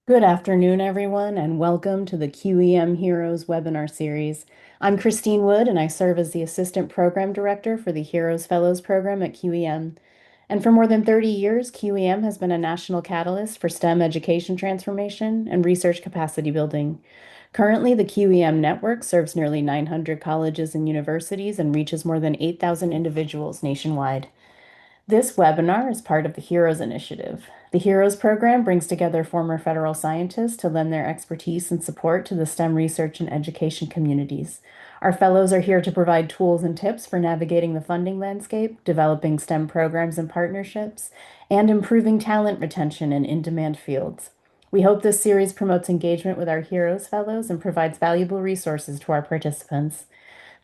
Good afternoon, everyone, and welcome to the QEM Heroes webinar series. I'm Christine Wood, and I serve as the Assistant Program Director for the Heroes Fellows Program at QEM. And for more than 30 years, QEM has been a national catalyst for STEM education transformation and research capacity building. Currently, the QEM network serves nearly 900 colleges and universities and reaches more than 8,000 individuals nationwide. This webinar is part of the HEROES initiative. The HEROES program brings together former federal scientists to lend their expertise and support to the STEM research and education communities. Our fellows are here to provide tools and tips for navigating the funding landscape, developing STEM programs and partnerships, and improving talent retention in in-demand fields. We hope this series promotes engagement with our HEROES fellows and provides valuable resources to our participants.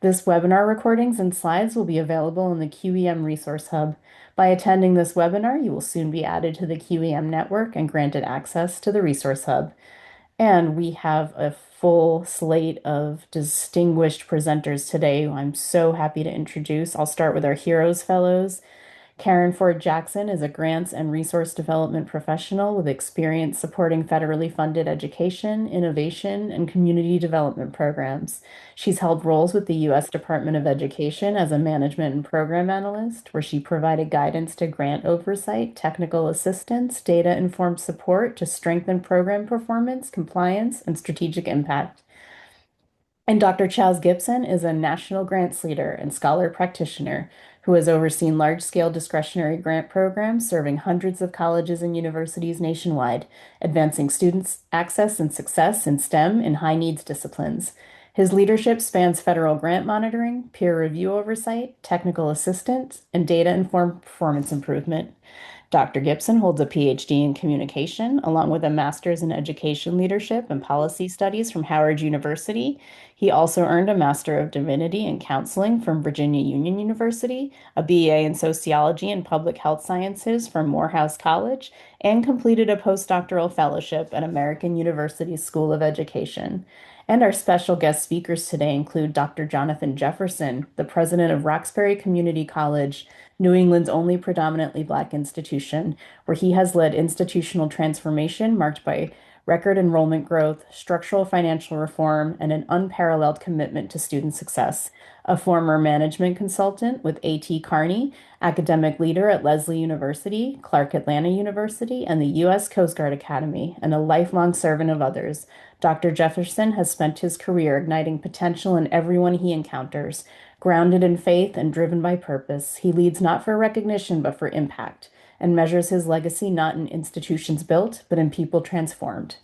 This webinar recordings and slides will be available in the QEM Resource Hub. By attending this webinar, you will soon be added to the QEM network and granted access to the Resource Hub. And we have a full slate of distinguished presenters today. I'm so happy to introduce. I'll start with our Heroes Fellows. Karen Ford Jackson is a grants and resource development professional with experience supporting federally funded education, innovation, and community development programs. She's held roles with the U.S. Department of Education as a management and program analyst, where she provided guidance to grant oversight, technical assistance, data-informed support to strengthen program performance, compliance, and strategic impact. And Dr. Chaz Gipson is a national grants leader and scholar practitioner who has overseen large-scale discretionary grant programs serving hundreds of colleges and universities nationwide, advancing students' access and success in STEM and high-needs disciplines. His leadership spans federal grant monitoring, peer review oversight, technical assistance, and data-informed performance improvement. Dr. Gipson holds a PhD in communication, along with a master's in education leadership and policy studies from Howard University. He also earned a Master of Divinity in Counseling from Virginia Union University, a BA in Sociology and Public Health Sciences from Morehouse College, and completed a postdoctoral fellowship at American University School of Education. And our special guest speakers today include Dr. Jonathan Jefferson, the president of Roxbury Community College, New England's only predominantly Black institution, where he has led institutional transformation marked by record enrollment growth, structural financial reform, and an unparalleled commitment to student success. A former management consultant with A.T. Kearney, academic leader at Lesley University, Clark Atlanta University, and the U.S. Coast Guard Academy, and a lifelong servant of others. Dr. Jefferson has spent his career igniting potential in everyone he encounters. Grounded in faith and driven by purpose, he leads not for recognition but for impact, and measures his legacy not in institutions built, but in people transformed.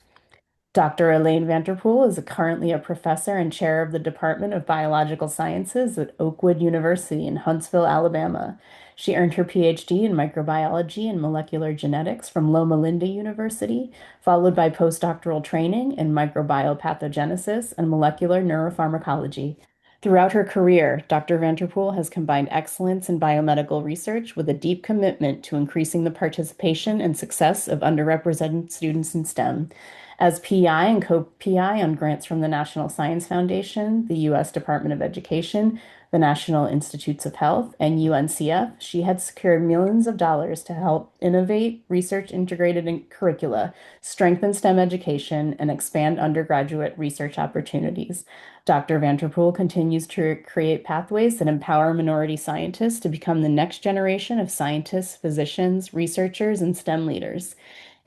Dr. Elaine Vanterpool is currently a professor and chair of the Department of Biological Sciences at Oakwood University in Huntsville, Alabama. She earned her PhD in microbiology and molecular genetics from Loma Linda University, followed by postdoctoral training in microbiopathogenesis and molecular neuropharmacology. Throughout her career, Dr. Vanterpool has combined excellence in biomedical research with a deep commitment to increasing the participation and success of underrepresented students in STEM. As PI and co-PI on grants from the National Science Foundation, the U.S. Department of Education, the National Institutes of Health, and UNCF, she had secured millions of dollars to help innovate research integrated in curricula, strengthen STEM education, and expand undergraduate research opportunities. Dr. Vanterpool continues to create pathways that empower minority scientists to become the next generation of scientists, physicians, researchers, and STEM leaders.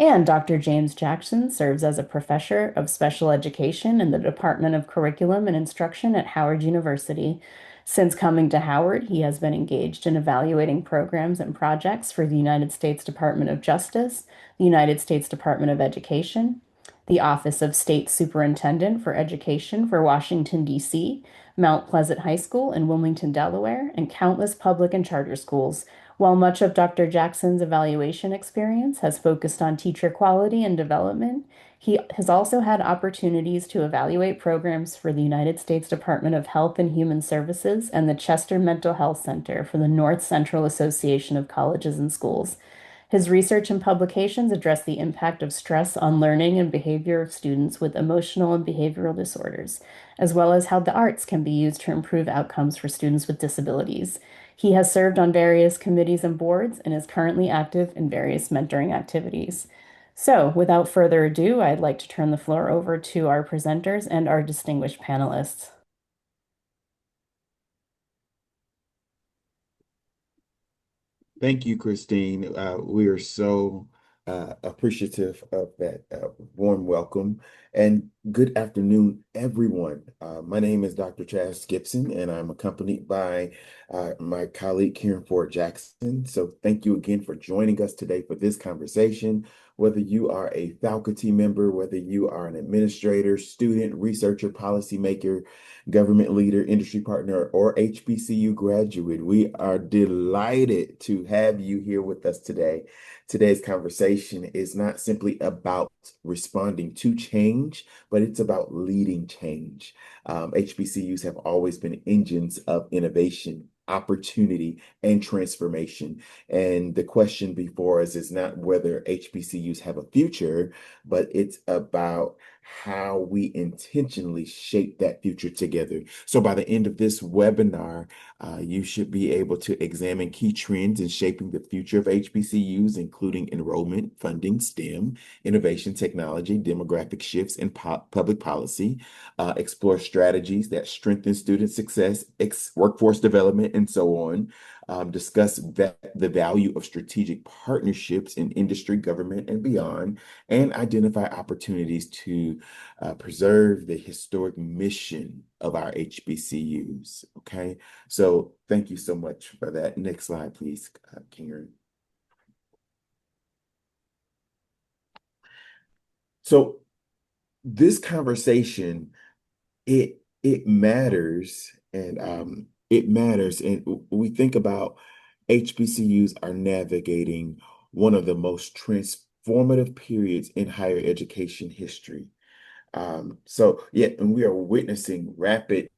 And Dr. James Jackson serves as a professor of special education in the Department of Curriculum and Instruction at Howard University. Since coming to Howard, he has been engaged in evaluating programs and projects for the United States Department of Justice, the United States Department of Education, the Office of State Superintendent for Education for Washington, D.C., Mount Pleasant High School in Wilmington, Delaware, and countless public and charter schools. While much of Dr. Jackson's evaluation experience has focused on teacher quality and development, he has also had opportunities to evaluate programs for the United States Department of Health and Human Services and the Chester Mental Health Center for the North Central Association of Colleges and Schools. His research and publications address the impact of stress on learning and behavior of students with emotional and behavioral disorders, as well as how the arts can be used to improve outcomes for students with disabilities. He has served on various committees and boards and is currently active in various mentoring activities. So, without further ado, I'd like to turn the floor over to our presenters and our distinguished panelists. Thank you, Christine. We are so appreciative of that warm welcome. And good afternoon, everyone. My name is Dr. Chaz Gipson, and I'm accompanied by my colleague Karen Ford Jackson. So thank you again for joining us today for this conversation. Whether you are a faculty member, whether you are an administrator, student, researcher, policymaker, government leader, industry partner, or HBCU graduate. We are delighted to have you here with us today. Today's conversation is not simply about responding to change, but it's about leading change. HBCUs have always been engines of innovation, opportunity, and transformation. And the question before us is not whether HBCUs have a future, but it's about how we intentionally shape that future together. So by the end of this webinar, you should be able to examine key trends in shaping the future of HBCUs, including enrollment, funding, STEM, innovation, technology, demographic shifts, and public policy. Explore strategies that strengthen student success, workforce development, and so on. Discuss the value of strategic partnerships in industry, government, and beyond, and identify opportunities to preserve the historic mission of our HBCUs. Okay, so thank you so much for that. Next slide, please, Karen. So this conversation, it matters, and it matters, and we think about HBCUs are navigating one of the most transformative periods in higher education history. So yeah, and we are witnessing rapid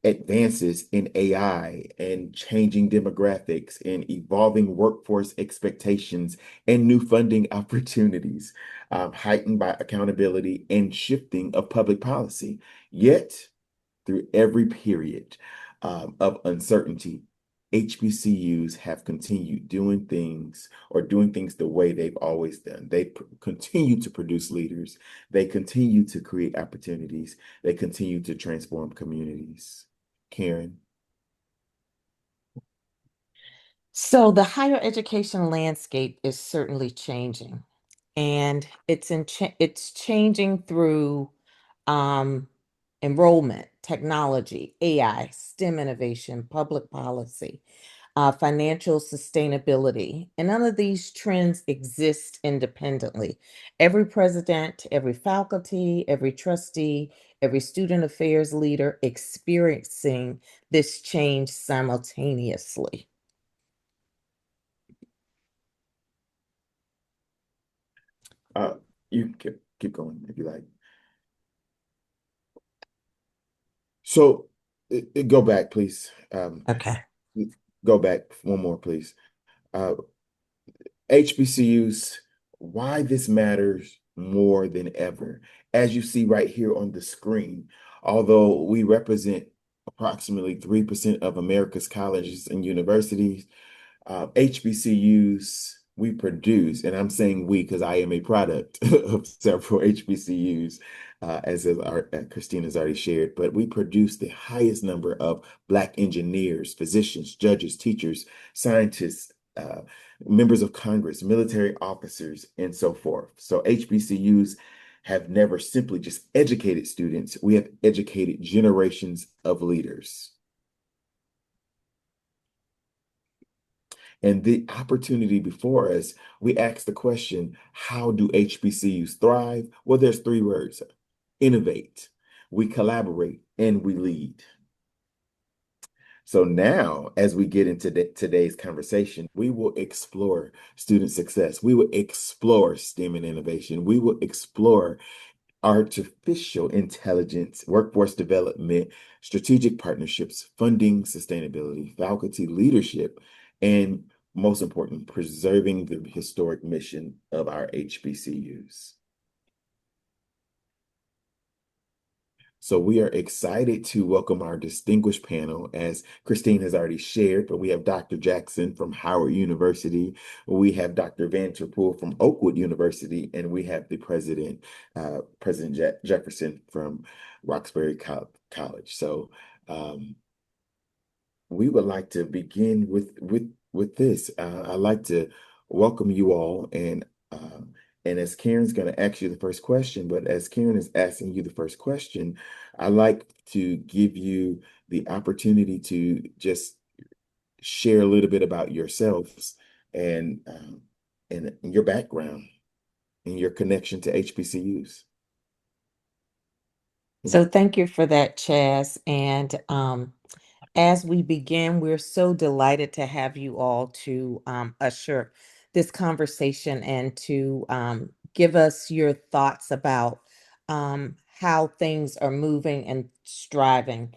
advances in AI and changing demographics and evolving workforce expectations and new funding opportunities, heightened by accountability and shifting of public policy. Yet, through every period of uncertainty, HBCUs have continued doing things the way they've always done. They continue to produce leaders. They continue to create opportunities. They continue to transform communities. Karen. So the higher education landscape is certainly changing, and it's changing through um, enrollment, technology, AI, STEM innovation, public policy, financial sustainability, and none of these trends exist independently. Every president, every faculty, every trustee, every student affairs leader experiencing this change simultaneously. Uh, you keep going if you like. So go back, please. Okay. Go back one more, please. Uh, HBCUs, why this matters more than ever. As you see right here on the screen, although we represent approximately 3% of America's colleges and universities, HBCUs, we produce, and I'm saying we because I am a product of several HBCUs, Christine has already shared, but we produce the highest number of Black engineers, physicians, judges, teachers, scientists, members of Congress, military officers, and so forth. So HBCUs have never simply just educated students, we have educated generations of leaders. And the opportunity before us, we ask the question, how do HBCUs thrive? Well, there's three words: innovate, we collaborate, and we lead. So now, as we get into today's conversation, we will explore student success. We will explore STEM and innovation. We will explore artificial intelligence, workforce development, strategic partnerships, funding, sustainability, faculty leadership, and most important, preserving the historic mission of our HBCUs. So we are excited to welcome our distinguished panel, as Christine has already shared, but we have Dr. Jackson from Howard University, we have Dr. Vanterpool from Oakwood University, and we have the President Jefferson from Roxbury College. So we would like to begin with this. I'd like to welcome you all, and as Karen's going to ask you the first question, but as Karen is asking you the first question, I'd like to give you the opportunity to just share a little bit about yourselves and your background and your connection to HBCUs. So thank you for that, Chaz. And as we begin, we're so delighted to have you all to usher this conversation and to give us your thoughts about how things are moving and striving.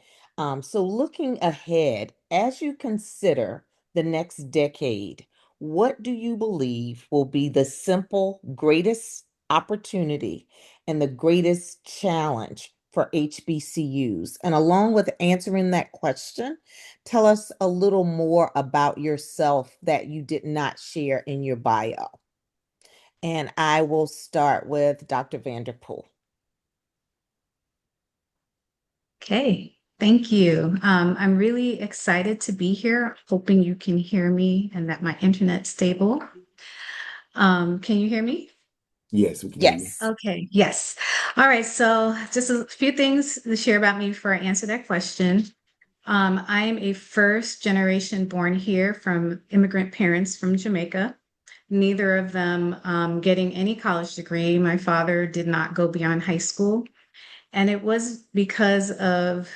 So, looking ahead, as you consider the next decade, what do you believe will be the simple greatest opportunity and the greatest challenge for HBCUs? And along with answering that question, tell us a little more about yourself that you did not share in your bio. And I will start with Dr. Vanderpool. Okay, thank you. I'm really excited to be here, hoping you can hear me and that my internet's stable. Can you hear me? Yes, we can hear you. Yes. Okay, yes. All right, so just a few things to share about me before I answer that question. I am a first generation born here from immigrant parents from Jamaica. Neither of them getting any college degree. My father did not go beyond high school. And it was because of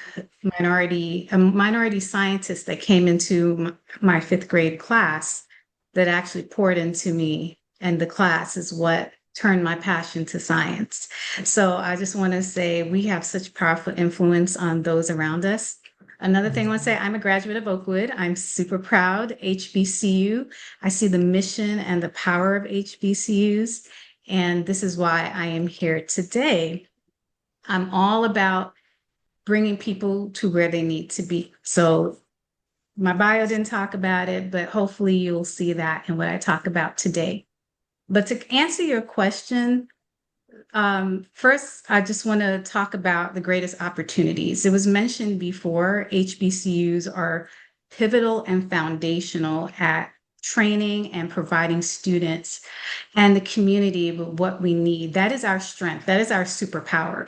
a minority scientist that came into my fifth grade class that actually poured into me. And the class is what turned my passion to science. So I just want to say we have such powerful influence on those around us. Another thing I want to say, I'm a graduate of Oakwood. I'm super proud. HBCU. I see the mission and the power of HBCUs. And this is why I am here today. I'm all about bringing people to where they need to be. So my bio didn't talk about it, but hopefully you'll see that in what I talk about today. But to answer your question, first, I just want to talk about the greatest opportunities. It was mentioned before, HBCUs are pivotal and foundational at training and providing students and the community with what we need. That is our strength. That is our superpower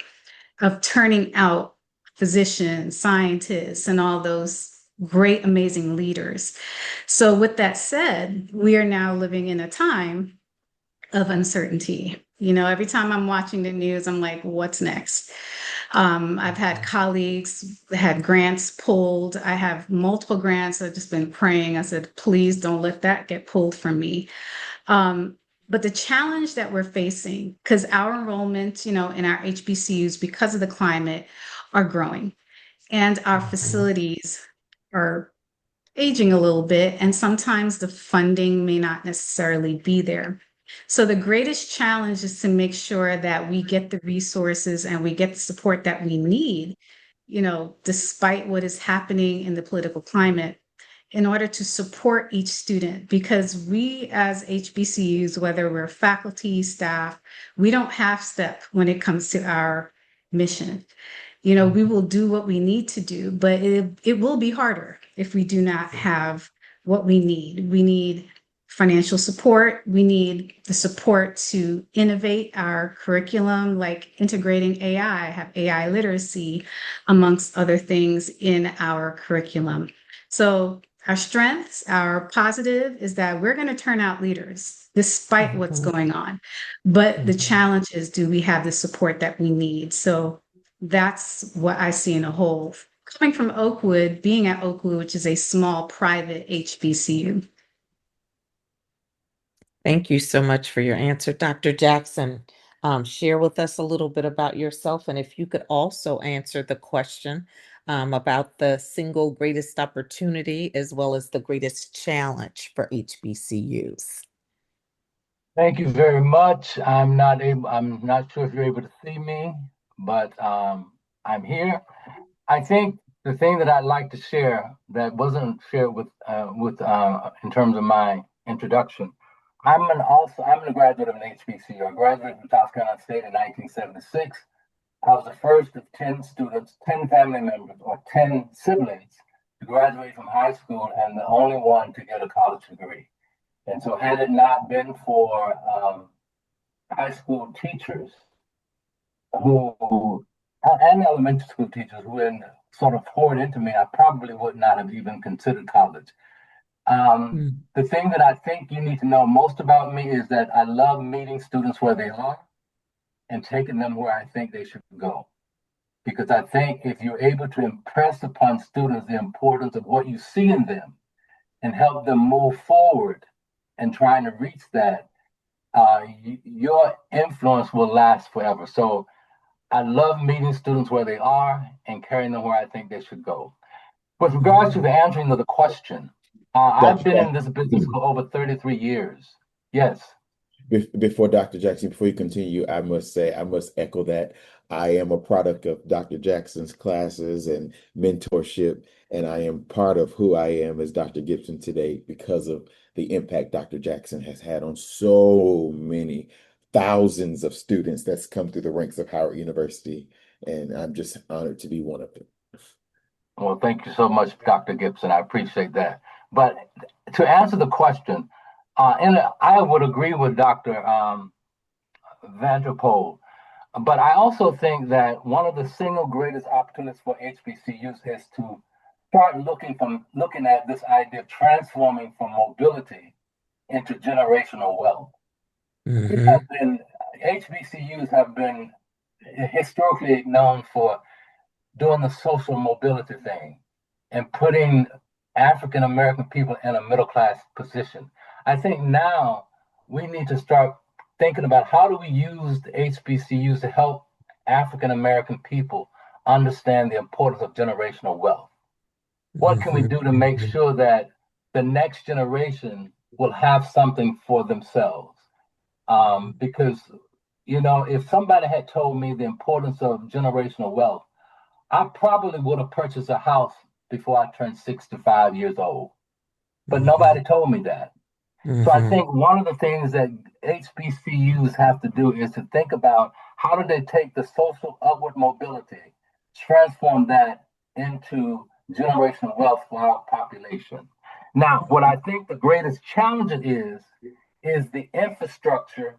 of turning out physicians, scientists, and all those great, amazing leaders. So, with that said, we are now living in a time of uncertainty. You know, every time I'm watching the news, I'm like, what's next? I've had colleagues that had grants pulled. I have multiple grants. I've just been praying. I said, please don't let that get pulled from me. But the challenge that we're facing, because our enrollment, you know, in our HBCUs, because of the climate, are growing, and our facilities are aging a little bit, and sometimes the funding may not necessarily be there. So the greatest challenge is to make sure that we get the resources and we get the support that we need, you know, despite what is happening in the political climate, in order to support each student, because we as HBCUs, whether we're faculty, staff, we don't half step when it comes to our mission. You know, we will do what we need to do, but it will be harder if we do not have what we need. We need financial support. We need the support to innovate our curriculum, like integrating AI, have AI literacy, amongst other things in our curriculum. So our strengths, our positive is that we're going to turn out leaders despite what's going on. But the challenge is, do we have the support that we need? So that's what I see in a whole. Coming from Oakwood, being at Oakwood, which is a small private HBCU. Thank you so much for your answer, Dr. Jackson. Share with us a little bit about yourself, and if you could also answer the question about the single greatest opportunity as well as the greatest challenge for HBCUs. Thank you very much. I'm not sure if you're able to see me, but I'm here. I think the thing that I'd like to share that wasn't shared with in terms of my introduction. I'm a graduate of an HBCU. I graduated from South Carolina State in 1976. I was the first of 10 students, 10 family members, or 10 siblings to graduate from high school and the only one to get a college degree. And so, had it not been for high school teachers who, and elementary school teachers who then sort of poured into me, I probably would not have even considered college. The thing that I think you need to know most about me is that I love meeting students where they are and taking them where I think they should go. Because I think if you're able to impress upon students the importance of what you see in them and help them move forward and trying to reach that, your influence will last forever. So I love meeting students where they are and carrying them where I think they should go. With regards to the answering of the question, I've Dr. been in this business Jackson, for over 33 years. Yes. before Dr. Jackson, before you continue, I must say, I must echo that I am a product of Dr. Jackson's classes and mentorship, and I am part of who I am as Dr. Gipson today because of the impact Dr. Jackson has had on so many thousands of students that's come through the ranks of Howard University, and I'm just honored to be one of them. Well, thank you so much, Dr. Gipson. I appreciate that. But to answer the question, and I would agree with Dr. Vanderpool, but I also think that one of the single greatest opportunities for HBCUs is to start looking at this idea of transforming from mobility into generational wealth. We Mm-hmm. have been HBCUs have been historically known for doing the social mobility thing and putting African American people in a middle class position. I think now we need to start thinking about how do we use the HBCUs to help African American people understand the importance of generational wealth. What can we do to make Mm-hmm. sure that the next generation will have something for themselves? Because, if somebody had told me the importance of generational wealth, I probably would have purchased a house before I turned 65 years old. But nobody told me that. So I Mm-hmm. think one of the things that HBCUs have to do is to think about how do they take the social upward mobility, transform that into generational wealth for our population. Now, what I think the greatest challenge is the infrastructure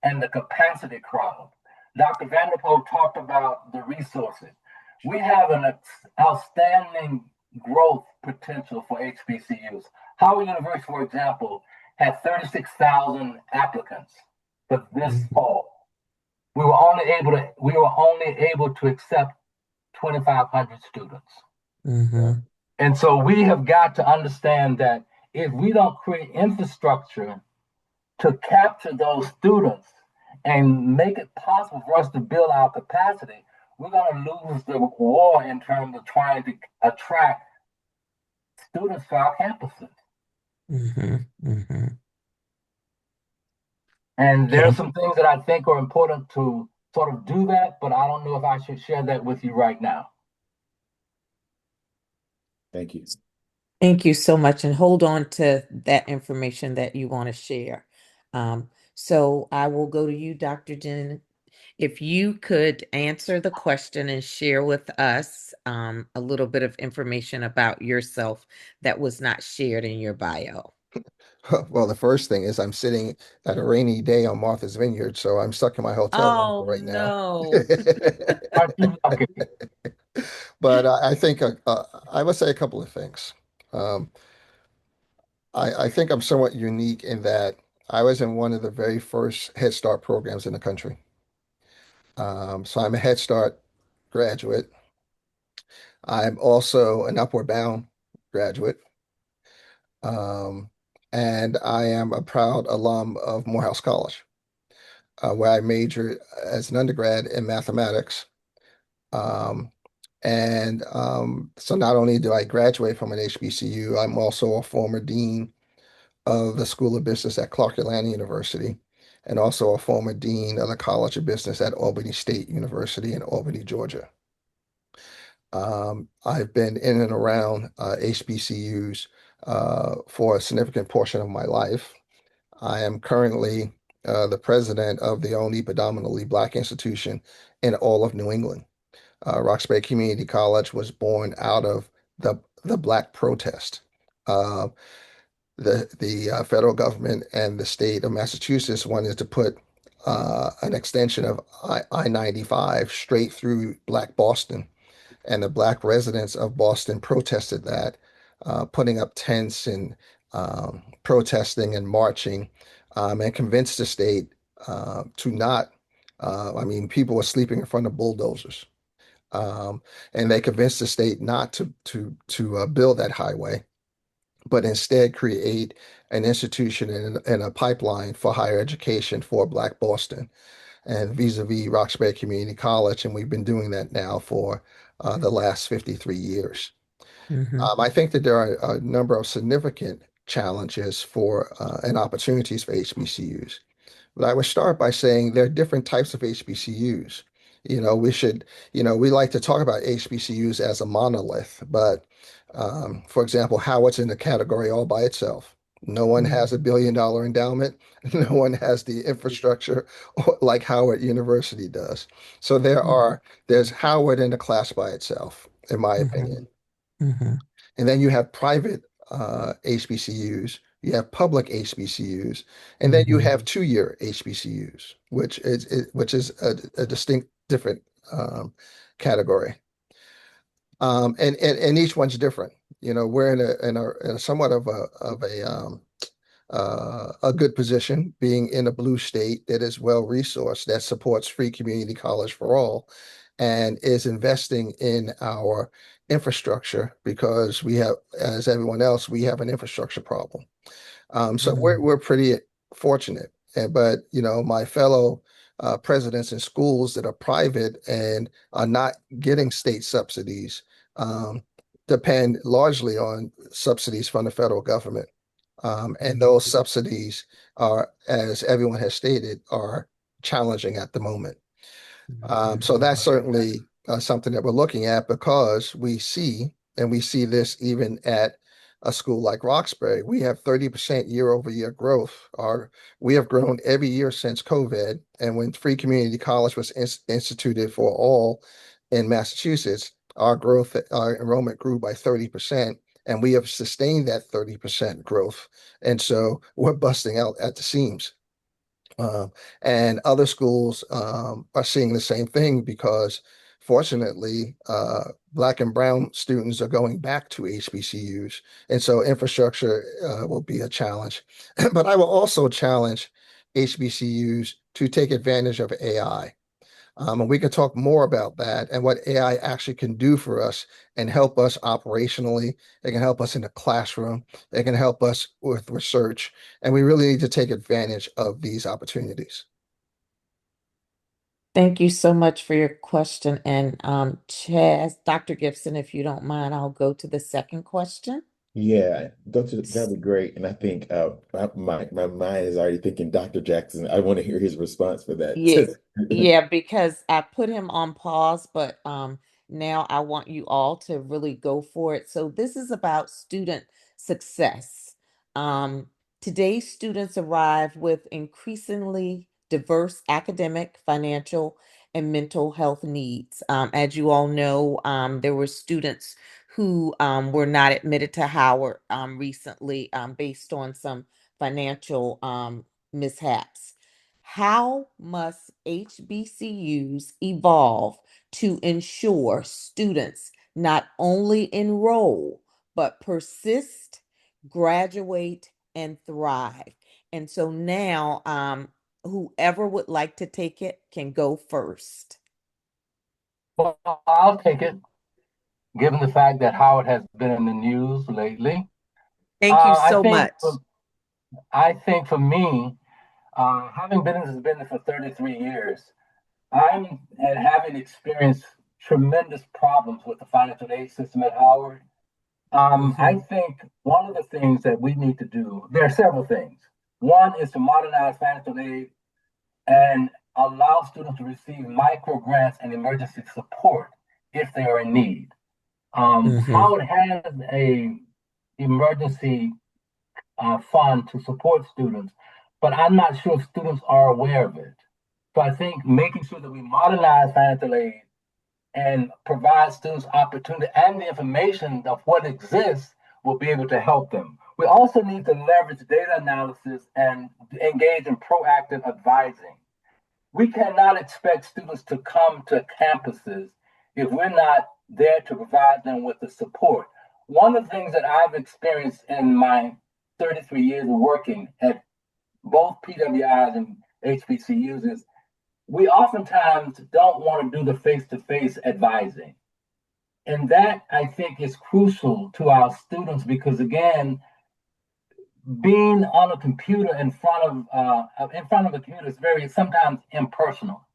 and the capacity crowd. Dr. Vanderpool talked about the resources. We have an outstanding growth potential for HBCUs. Howard University, for example, had 36,000 applicants for this fall. We were only able to accept 2,500 students. Mm-hmm. And so we have got to understand that if we don't create infrastructure to capture those students and make it possible for us to build our capacity, we're going to lose the war in terms of trying to attract students to our campuses. Mm-hmm. Mm-hmm. And there are Okay. some things that I think are important to sort of do that, but I don't know if I should share that with you right now. Thank you. Thank you so much. And hold on to that information that you want to share. So I will go to you, Dr. Jen. If you could answer the question and share with us a little bit of information about yourself that was not shared in your bio. Well, the first thing is I'm sitting at a rainy day on Martha's Vineyard, so I'm stuck in my hotel room Oh, right now. no. Aren't you lucky? But I think I would say a couple of things. Um, I think I'm somewhat unique in that I was in one of the very first Head Start programs in the country. So I'm a Head Start graduate. I'm also an Upward Bound graduate. Um, and I am a proud alum of Morehouse College, where I majored as an undergrad in mathematics. Um, so not only do I graduate from an HBCU, I'm also a former dean of the School of Business at Clark Atlanta University, and also a former dean of the College of Business at Albany State University in Albany, Georgia. I've been in and around HBCUs for a significant portion of my life. I am currently the president of the only predominantly Black institution in all of New England. Roxbury Community College was born out of the Black protest. Uh, the federal government and the state of Massachusetts wanted to put an extension of I-95 straight through Black Boston, and the Black residents of Boston protested that, putting up tents and protesting and marching, and convinced the state to not. I mean, people were sleeping in front of bulldozers, and they convinced the state not to build that highway, but instead create an institution and a pipeline for higher education for Black Boston and vis-a-vis Roxbury Community College. And we've been doing that now for the last 53 years. I think that there are a number of significant challenges for and opportunities for HBCUs. But I would start by saying there are different types of HBCUs. We should, we like to talk about HBCUs as a monolith, but for example, Howard's in the category all by itself. No one has $1 billion endowment. No one has the infrastructure like Howard University does. So there's Howard in a class by itself, in my opinion. And then you have private HBCUs, you have public HBCUs, and then you have two-year HBCUs, which is a distinct different category. And each one's different. We're in a somewhat of a good position, being in a blue state that is well resourced, that supports free community college for all, and is investing in our infrastructure because we have, as everyone else, we have an infrastructure problem. So we're pretty fortunate. But my fellow presidents in schools that are private and are not getting state subsidies depend largely on subsidies from the federal government. And those subsidies are, as everyone has stated, are challenging at the moment. So that's certainly something that we're looking at because we see this even at a school like Roxbury. We have 30% year-over-year growth. We have grown every year since COVID. And when free community college was instituted for all in Massachusetts, our enrollment grew by 30%. And we have sustained that 30% growth. And so we're busting out at the seams. And other schools are seeing the same thing because, fortunately, Black and brown students are going back to HBCUs. And so infrastructure will be a challenge. But I will also challenge HBCUs to take advantage of AI. And we can talk more about that and what AI actually can do for us and help us operationally. It can help us in the classroom. It can help us with research. And we really need to take advantage of these opportunities. Thank you so much for your question. And Chaz, Dr. Gipson, if you don't mind, I'll go to the second question. Yeah, that'd be great. And I think my mind is already thinking Dr. Jackson. I want to hear his response for Yeah, that. yeah, because I put him on pause, but now I want you all to really go for it. So this is about student success. Um, Today's students arrive with increasingly diverse academic, financial, and mental health needs. As you all know, there were students who were not admitted to Howard recently based on some financial mishaps. How must HBCUs evolve to ensure students not only enroll, but persist, graduate, and thrive? And so now, whoever would like to take it can go first. Well, I'll take it, given the fact that Howard has been in the news lately. Thank you I so think much. for, I think for me, having been in this business for 33 years, I'm and having experienced tremendous problems with the financial aid system at Howard. I think one of the things that we need to do, there are several things. One is to modernize financial aid and allow students to receive micro grants and emergency support if they are in need. Mm-hmm. Howard has a emergency fund to support students, but I'm not sure if students are aware of it. So I think making sure that we modernize financial aid and provide students opportunity and the information of what exists will be able to help them. We also need to leverage data analysis and engage in proactive advising. We cannot expect students to come to campuses if we're not there to provide them with the support. One of the things that I've experienced in my 33 years of working at both PWIs and HBCUs is we oftentimes don't want to do the face to face advising. And that I think is crucial to our students because, again, being on a computer in front of a computer is very sometimes impersonal,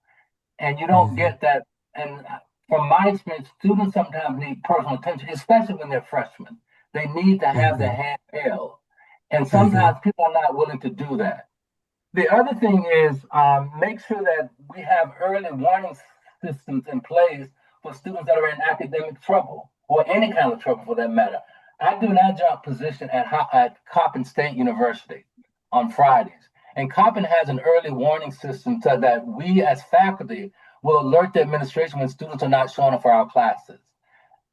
and you don't Mm-hmm. get that. And from my experience, students sometimes need personal attention, especially when they're freshmen. They need to have their Mm-hmm. hand held, and Mm-hmm. sometimes people are not willing to do that. The other thing is make sure that we have early warning systems in place for students that are in academic trouble or any kind of trouble for that matter. I do an adjunct position at Coppin State University on Fridays. And Coppin has an early warning system so that we as faculty will alert the administration when students are not showing up for our classes.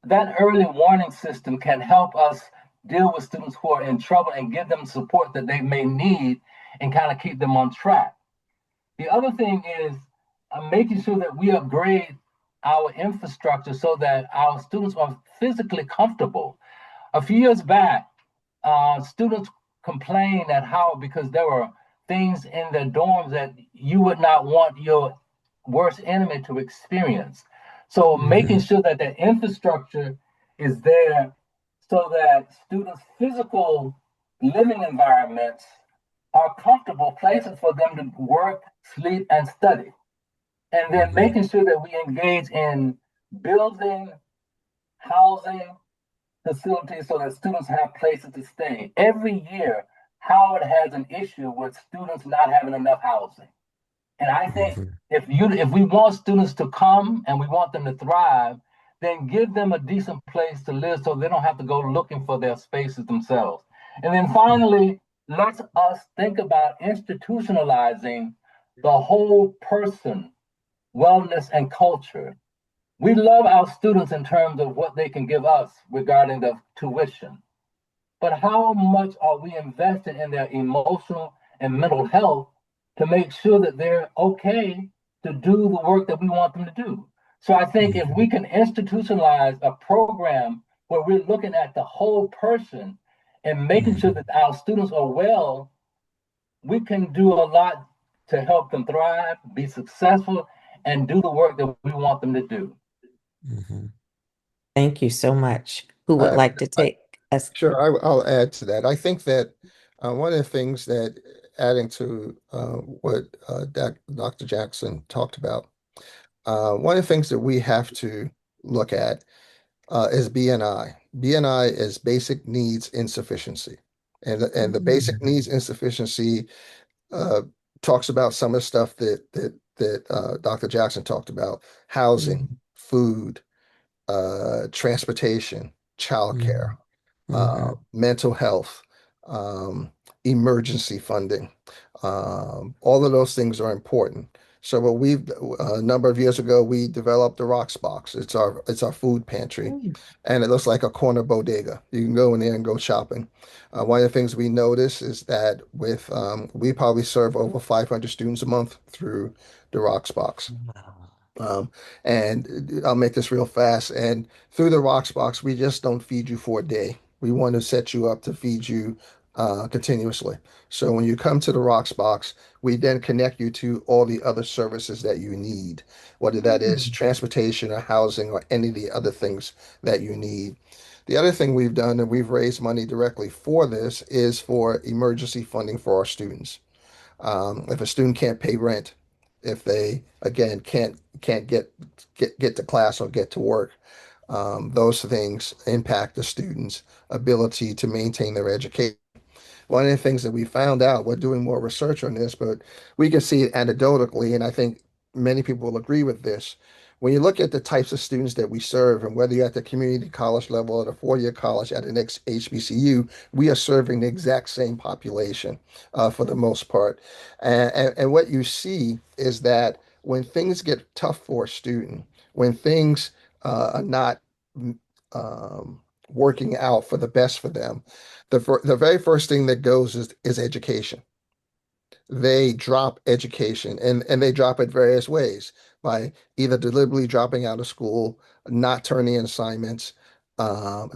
That early warning system can help us deal with students who are in trouble and give them support that they may need and kind of keep them on track. The other thing is making sure that we upgrade our infrastructure so that our students are physically comfortable. A few years back, students complained at Howard because there were things in their dorms that you would not want your worst enemy to experience. So making Mm-hmm. sure that the infrastructure is there so that students' physical living environments are comfortable places for them to work, sleep, and study. And then Mm-hmm. making sure that we engage in building, housing, facilities so that students have places to stay. Every year, Howard has an issue with students not having enough housing. And I think Mm-hmm. if we want students to come and we want them to thrive, then give them a decent place to live so they don't have to go looking for their spaces themselves. And then finally, let us think about institutionalizing the whole person, wellness and culture. We love our students in terms of what they can give us regarding the tuition, but how much are we invested in their emotional and mental health to make sure that they're okay to do the work that we want them to do? So I think if Mm-hmm. we can institutionalize a program where we're looking at the whole person and making sure Mm-hmm. that our students are well, we can do a lot to help them thrive, be successful, and do the work that we want them to do. Mm-hmm. Thank you so much. Who would I, like to I, take us? sure, I'll add to that. I think that one of the things that adding to what Dr. Jackson talked about, one of the things that we have to look at is BNI. BNI is basic needs insufficiency. And the basic Mm-hmm. needs insufficiency uh, talks about some of the stuff that Dr. Jackson talked about: housing, food, transportation, childcare, Mm-hmm. mental health, um, emergency funding. All of those things are important. So what we've a number of years ago, we developed the Rocks Box. It's our food pantry, Mm-hmm. and it looks like a corner bodega. You can go in there and go shopping. One of the things we notice is that with we probably serve over 500 students a month through the Rocks Box. Wow. Um, and I'll make this real fast. And through the Rocks Box, we just don't feed you for a day. We want to set you up to feed you continuously. So when you come to the Rocks Box, we then connect you to all the other services that you need, whether that is transportation or housing or any of the other things that you need. The other thing we've done, and we've raised money directly for this, is for emergency funding for our students. If a student can't pay rent, if they again can't get to class or get to work, those things impact the student's ability to maintain their education. One of the things that we found out, we're doing more research on this, but we can see it anecdotally, and I think many people will agree with this. When you look at the types of students that we serve, and whether you're at the community college level or the four-year college at the next HBCU, we are serving the exact same population for the most part. And what you see is that when things get tough for a student, when things are not working out for the best for them, the very first thing that goes is education. They drop education, and they drop it various ways by either deliberately dropping out of school, not turning in assignments,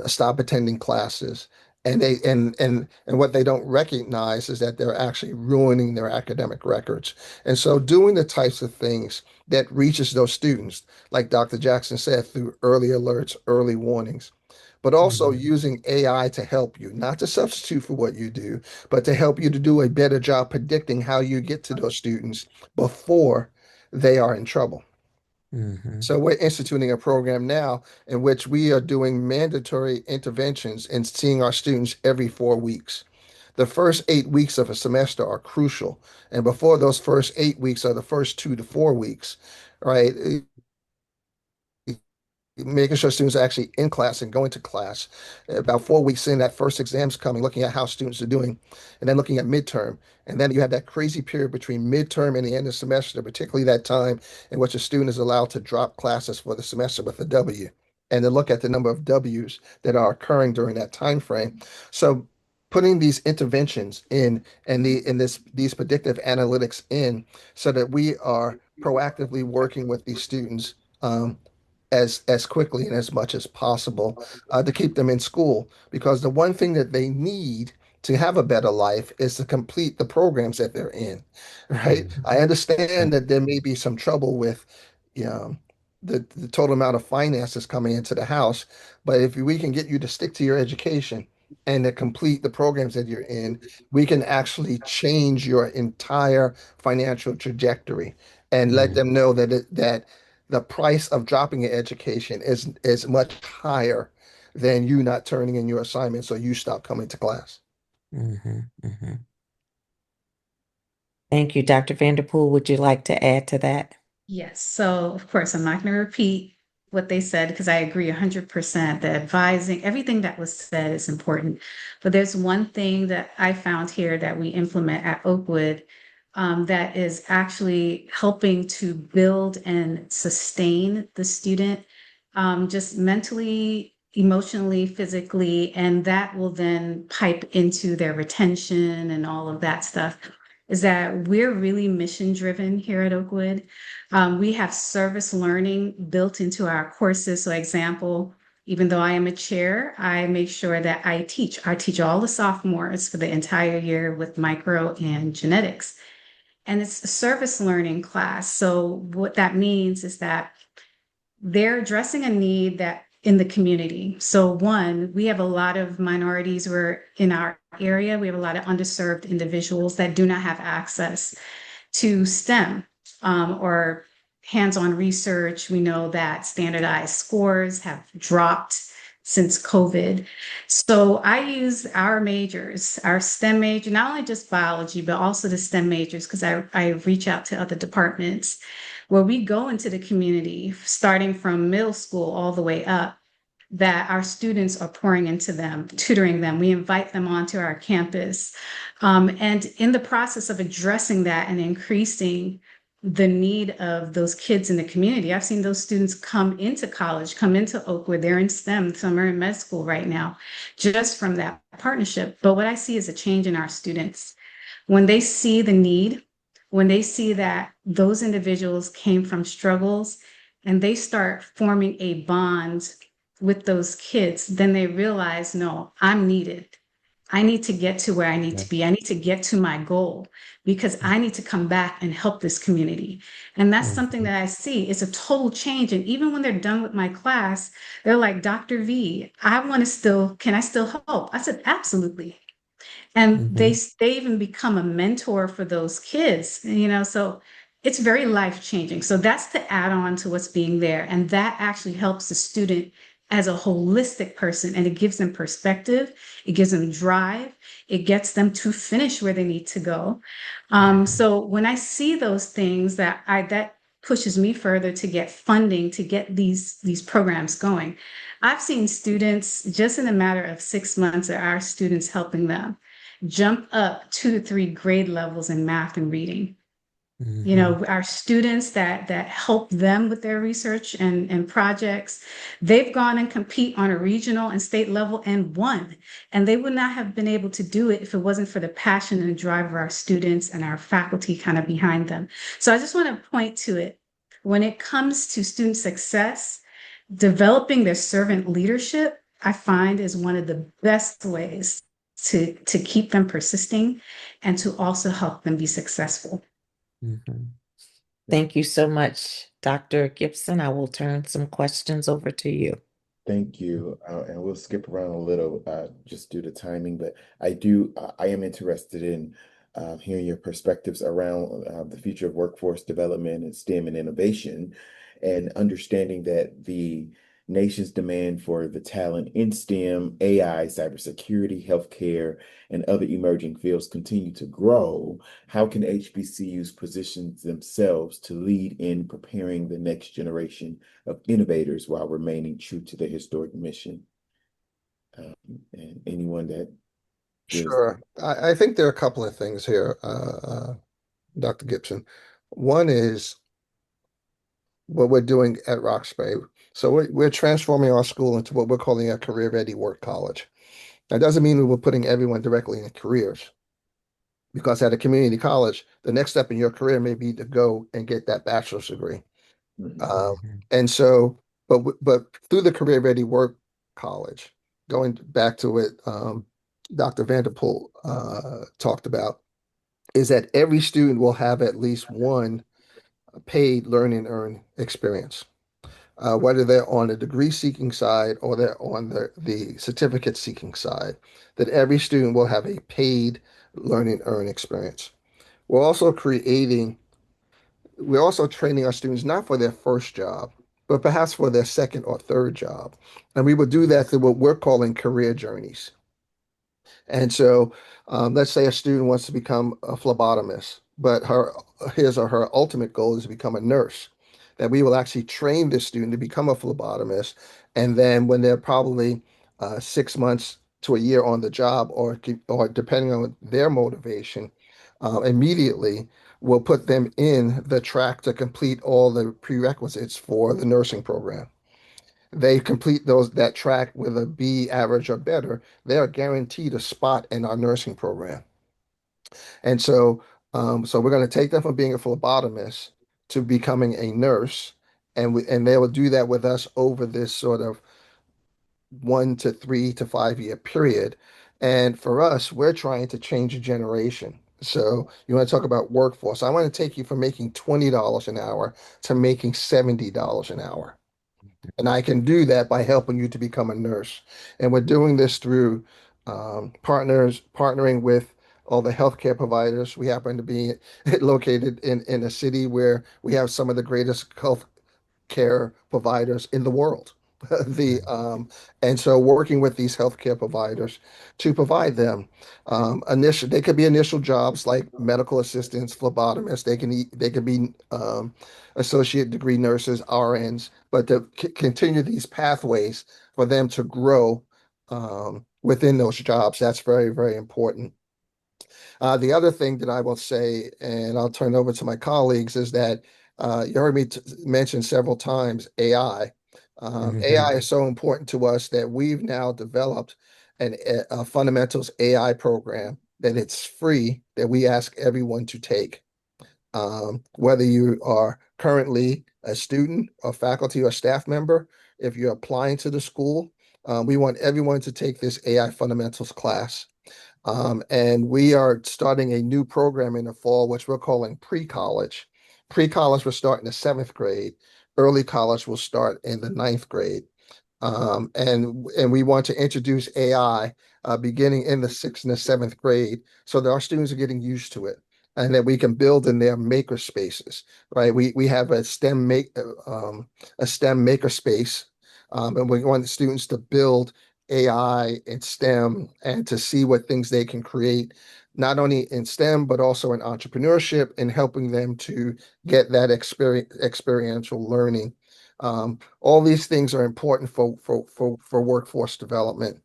stop attending classes. And what they don't recognize is that they're actually ruining their academic records. And so doing the types of things that reaches those students, like Dr. Jackson said, through early alerts, early warnings, but also using AI to help you, not to substitute for what you do, but to help you to do a better job predicting how you get to those students before they are in trouble. Mm-hmm. So we're instituting a program now in which we are doing mandatory interventions and seeing our students every 4 weeks. The first 8 weeks of a semester are crucial. And before those first 8 weeks are the first 2 to 4 weeks, right? Making sure students are actually in class and going to class. About 4 weeks in, that first exam's coming, looking at how students are doing, and then looking at midterm. And then you have that crazy period between midterm and the end of the semester, particularly that time in which a student is allowed to drop classes for the semester with a W, and then look at the number of W's that are occurring during that time frame. So putting these interventions in and these predictive analytics in so that we are proactively working with these students as quickly and as much as possible to keep them in school, because the one thing that they need to have a better life is to complete the programs that they're in, right? I understand that there may be some trouble with, you know, the total amount of finances coming into the house, but if we can get you to stick to your education and to complete the programs that you're in, we can actually change your entire financial trajectory and let them know that the price of dropping an education is much higher than you not turning in your assignments or you stop coming to class. Mm-hmm. Mm-hmm. Thank you, Dr. Vanderpool. Would you like to add to that? Yes. So, of course, I'm not going to repeat what they said because I agree 100% that advising, everything that was said is important. But there's one thing that I found here that we implement at Oakwood that is actually helping to build and sustain the student just mentally, emotionally, physically, and that will then pipe into their retention and all of that stuff. Is that we're really mission driven here at Oakwood. We have service learning built into our courses. So, example, even though I am a chair, I make sure that I teach. I teach all the sophomores for the entire year with micro and genetics. And it's a service learning class. So, what that means is that they're addressing a need that in the community. So one, we have a lot of minorities where in our area, we have a lot of underserved individuals that do not have access to STEM or hands-on research. We know that standardized scores have dropped since COVID. So I use our majors, our STEM major, not only just biology, but also the STEM majors, because I reach out to other departments where we go into the community, starting from middle school all the way up, that our students are pouring into them, tutoring them. We invite them onto our campus. And in the process of addressing that and increasing the need of those kids in the community, I've seen those students come into college, come into Oakwood, they're in STEM, some are in med school right now, just from that partnership. But what I see is a change in our students. When they see the need, when they see that those individuals came from struggles and they start forming a bond with those kids, then they realize, no, I'm needed. I need to get to where I need to be. I need to get to my goal because I need to come back and help this community. And that's something that I see. It's a total change. And even when they're done with my class, they're like, Dr. V, can I still help? I said, absolutely. And they even become a mentor for those kids, so it's very life changing. So that's the add on to what's being there. And that actually helps the student as a holistic person, and it gives them perspective, it gives them drive, it gets them to finish where they need to go. So when I see those things that pushes me further to get funding to get these programs going. I've seen students just in a matter of 6 months, or our students helping them jump up 2 to 3 grade levels in math and reading. You Mm-hmm. know, our students that help them with their research and projects, they've gone and compete on a regional and state level and won. And they would not have been able to do it if it wasn't for the passion and drive of our students and our faculty kind of behind them. So I just want to point to it. When it comes to student success, developing their servant leadership, I find is one of the best ways to keep them persisting and to also help them be successful. Mm-hmm. Thank you so much, Dr. Gipson. I will turn some questions over to you. Thank you. And we'll skip around a little just due to timing, but I am interested in hearing your perspectives around the future of workforce development and STEM and innovation, and understanding that the nation's demand for the talent in STEM, AI, cybersecurity, healthcare, and other emerging fields continue to grow. How can HBCUs position themselves to lead in preparing the next generation of innovators while remaining true to their historic mission? And anyone that feels Sure. I think there are a couple of things here, Dr. Gipson. One is what we're doing at Roxbury. So we're transforming our school into what we're calling a career-ready work college. That doesn't mean we're putting everyone directly in careers, because at a community college, the next step in your career may be to go and get that bachelor's degree. Mhm. Um, Mm-hmm. and so, but through the career-ready work college, going back to what Dr. Vanderpool talked about, is that every student will have at least one paid learn and earn experience, whether they're on the degree seeking side or they're on the certificate seeking side, that every student will have a paid learn and earn experience. We're also creating, we're also training our students not for their first job, but perhaps for their second or third job. And we will do that through what we're calling career journeys. And so, let's say a student wants to become a phlebotomist, but his or her ultimate goal is to become a nurse. That we will actually train this student to become a phlebotomist, and then when they're probably 6 months to a year on the job, or depending on their motivation, immediately we'll put them in the track to complete all the prerequisites for the nursing program. They complete that track with a B average or better, they are guaranteed a spot in our nursing program. And so we're going to take them from being a phlebotomist to becoming a nurse, and they will do that with us over this sort of 1 to 3 to 5 year period. And for us, we're trying to change a generation. So you want to talk about workforce? I want to take you from making $20 an hour to making $70 an hour. And I can do that by helping you to become a nurse. And we're doing this through partnering with all the healthcare providers. We happen to be located in a city where we have some of the greatest health care providers in the world. The And so working with these healthcare providers to provide them initial, they could be initial jobs like medical assistants, phlebotomists. They can be associate degree nurses, RNs, but to continue these pathways for them to grow within those jobs. That's very, very important. The other thing that I will say, and I'll turn over to my colleagues, is that you heard me mention several times AI. Mm-hmm. AI is so important to us that we've now developed a fundamentals AI program that it's free, that we ask everyone to take. Whether you are currently a student or faculty or staff member, if you're applying to the school, we want everyone to take this AI fundamentals class. And we are starting a new program in the fall, which we're calling pre-college. Pre-college will start in the seventh grade. Early college will start in the ninth grade. And we want to introduce AI beginning in the sixth and the seventh grade, so that our students are getting used to it, and that we can build in their maker spaces. Right? We have a STEM maker space, and we want the students to build AI and STEM and to see what things they can create not only in STEM, but also in entrepreneurship and helping them to get that experiential learning. All these things are important for workforce development.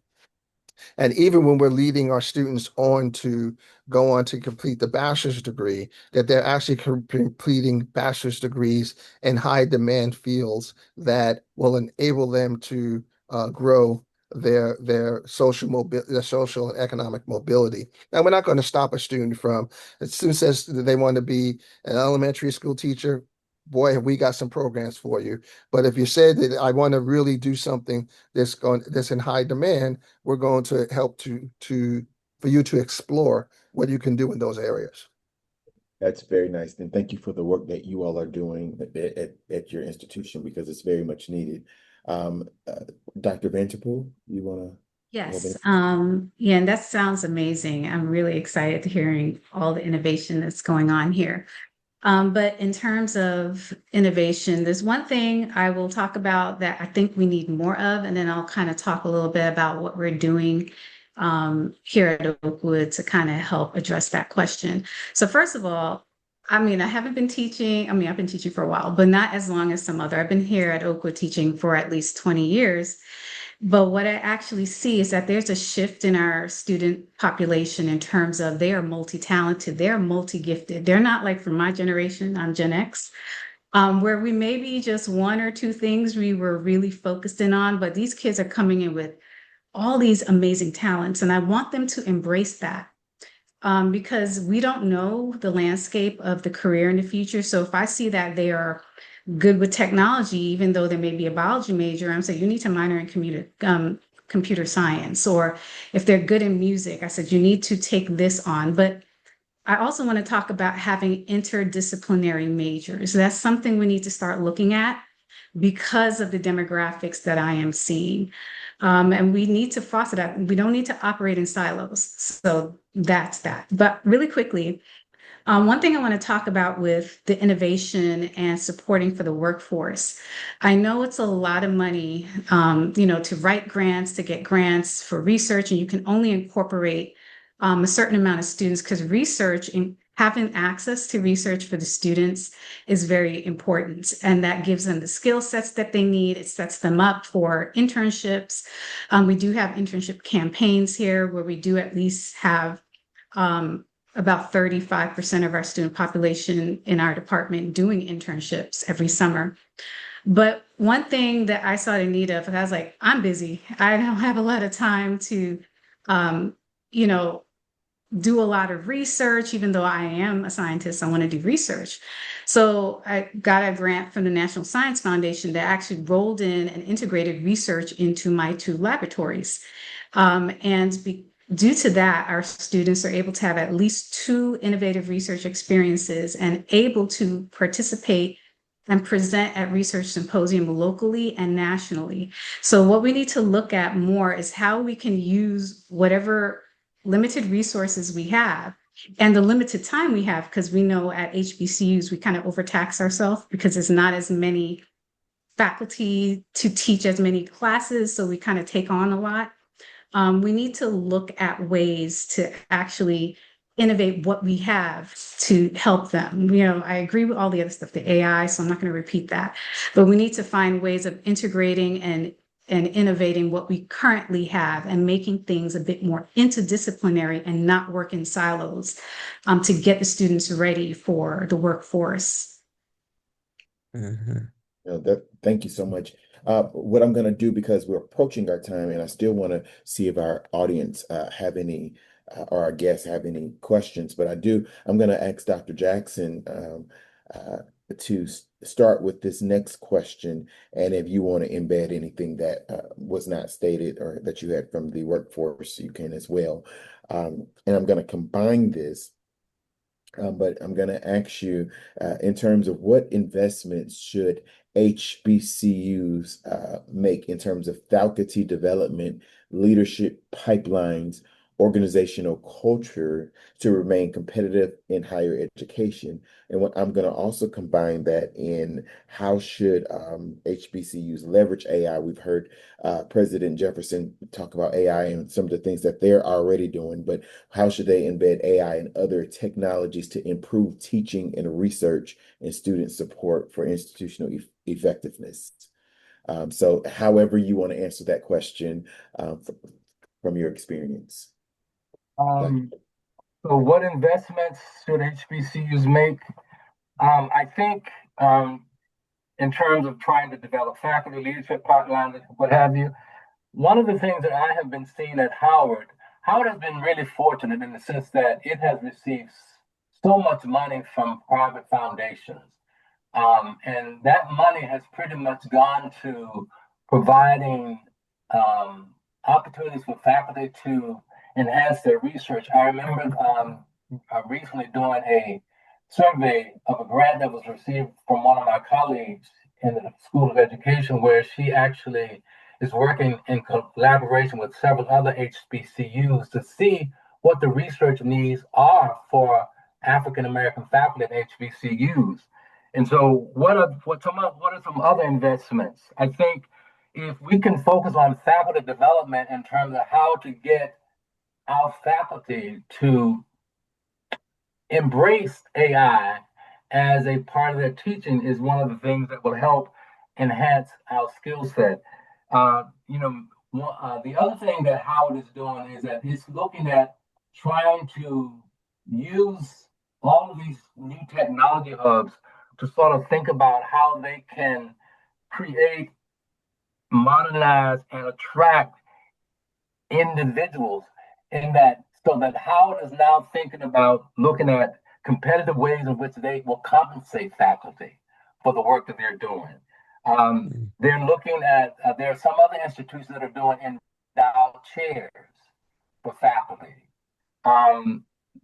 And even when we're leading our students on to go on to complete the bachelor's degree, that they're actually completing bachelor's degrees in high demand fields that will enable them to grow their social and economic mobility. Now, we're not going to stop a student from, a student says that they want to be an elementary school teacher. Boy, have we got some programs for you. But if you said that I want to really do something that's in high demand, we're going to help for you to explore what you can do in those areas. That's very nice. And thank you for the work that you all are doing at your institution because it's very much needed. Um, uh, Dr. Vanterpool, you have Yes. any? Yeah, and that sounds amazing. I'm really excited to hearing all the innovation that's going on here. But in terms of innovation, there's one thing I will talk about that I think we need more of, and then I'll kind of talk a little bit about what we're doing here at Oakwood to kind of help address that question. So first of all, I mean, I haven't been teaching, I mean, I've been teaching for a while, but not as long as some other. I've been here at Oakwood teaching for at least 20 years. But what I actually see is that there's a shift in our student population in terms of they are multi-talented, they're multi-gifted. They're not like from my generation, I'm Gen X, where we maybe just one or two things we were really focused in on, but these kids are coming in with all these amazing talents, and I want them to embrace that. Because we don't know the landscape of the career in the future. So if I see that they are good with technology, even though they may be a biology major, I'm saying you need to minor in computer science. Or if they're good in music, I said you need to take this on. But I also want to talk about having interdisciplinary majors. That's something we need to start looking at because of the demographics that I am seeing. And we need to foster that. We don't need to operate in silos. So that's that. But really quickly, one thing I want to talk about with the innovation and supporting for the workforce. I know it's a lot of money, to write grants, to get grants for research, and you can only incorporate a certain amount of students because research and having access to research for the students is very important. And that gives them the skill sets that they need. It sets them up for internships. We do have internship campaigns here where we do at least have about 35% of our student population in our department doing internships every summer. But one thing that I saw the need of, I was like, I'm busy. I don't have a lot of time to, um, you know, do a lot of research, even though I am a scientist, I want to do research. So I got a grant from the National Science Foundation that actually rolled in and integrated research into my two laboratories. Due to that, our students are able to have at least two innovative research experiences and able to participate and present at research symposium locally and nationally. So what we need to look at more is how we can use whatever limited resources we have and the limited time we have, because we know at HBCUs, we kind of overtax ourselves because there's not as many faculty to teach as many classes. So we kind of take on a lot. We need to look at ways to actually innovate what we have to help them. I agree with all the other stuff, the AI, so I'm not going to repeat that. But we need to find ways of integrating and innovating what we currently have and making things a bit more interdisciplinary and not work in silos to get the students ready for the workforce. Mm-hmm. Thank you so much. What I'm going to do, because we're approaching our time, and I still want to see if our audience have any, or our guests have any questions, but I'm going to ask Dr. Jackson to start with this next question. And if you want to embed anything that was not stated or that you had from the workforce, you can as well. And I'm going to combine this. But I'm going to ask you in terms of what investments should HBCUs make in terms of faculty development, leadership pipelines, organizational culture to remain competitive in higher education. And what I'm going to also combine that in how should HBCUs leverage AI. We've heard President Jefferson talk about AI and some of the things that they're already doing, but how should they embed AI and other technologies to improve teaching and research and student support for institutional effectiveness? So however you want to answer that question from your experience. So what investments should HBCUs make? I think in terms of trying to develop faculty leadership pipelines, what have you, one of the things that I have been seeing at Howard, Howard has been really fortunate in the sense that it has received so much money from private foundations. And that money has pretty much gone to providing opportunities for faculty to enhance their research. I remember recently doing a survey of a grant that was received from one of my colleagues in the School of Education, where she actually is working in collaboration with several other HBCUs to see what the research needs are for African American faculty at HBCUs. And so, what are some other investments? I think if we can focus on faculty development in terms of how to get our faculty to embrace AI as a part of their teaching, is one of the things that will help enhance our skill set. The other thing that Howard is doing is that he's looking at trying to use all of these new technology hubs to sort of think about how they can create, modernize, and attract individuals in that, so that Howard is now thinking about looking at competitive ways in which they will compensate faculty for the work that they're doing. They're looking at, there are some other institutions that are doing endowed chairs for faculty.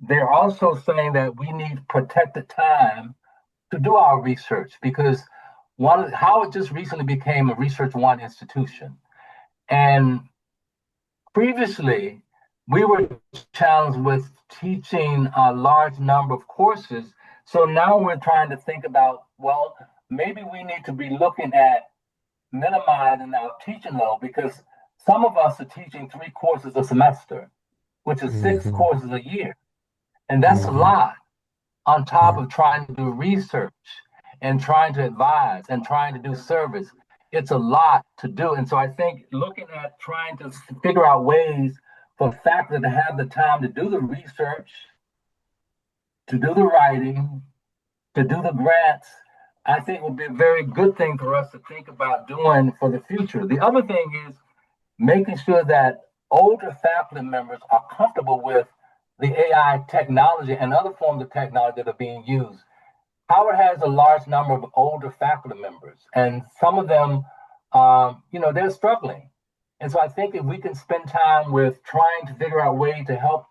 They're also saying that we need protected time to do our research, because Howard just recently became a Research One institution. And previously, we were challenged with teaching a large number of courses. So now we're trying to think about, well, maybe we need to be looking at minimizing our teaching load, because some of us are teaching 3 courses a semester, which is 6 courses a year. And that's a lot, on top of trying to do research and trying to advise and trying to do service. It's a lot to do. And so I think looking at trying to figure out ways for faculty to have the time to do the research, to do the writing, to do the grants, I think will be a very good thing for us to think about doing for the future. The other thing is making sure that older faculty members are comfortable with the AI technology and other forms of technology that are being used. Howard has a large number of older faculty members, and some of them, they're struggling. And so I think if we can spend time with trying to figure out a way to help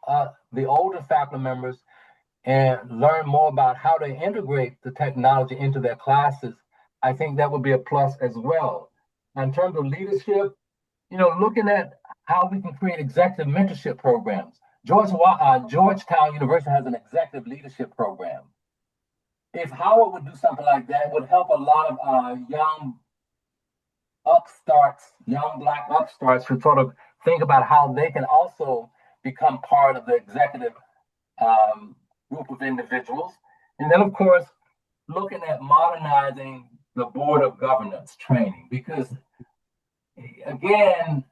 the older faculty members and learn more about how to integrate the technology into their classes, I think that would be a plus as well. In terms of leadership, looking at how we can create executive mentorship programs. Georgetown University has an executive leadership program. If Howard would do something like that, it would help a lot of young upstarts, young Black upstarts, who sort of think about how they can also become part of the executive group of individuals. And then, of course, looking at modernizing the board of governance training, because, again,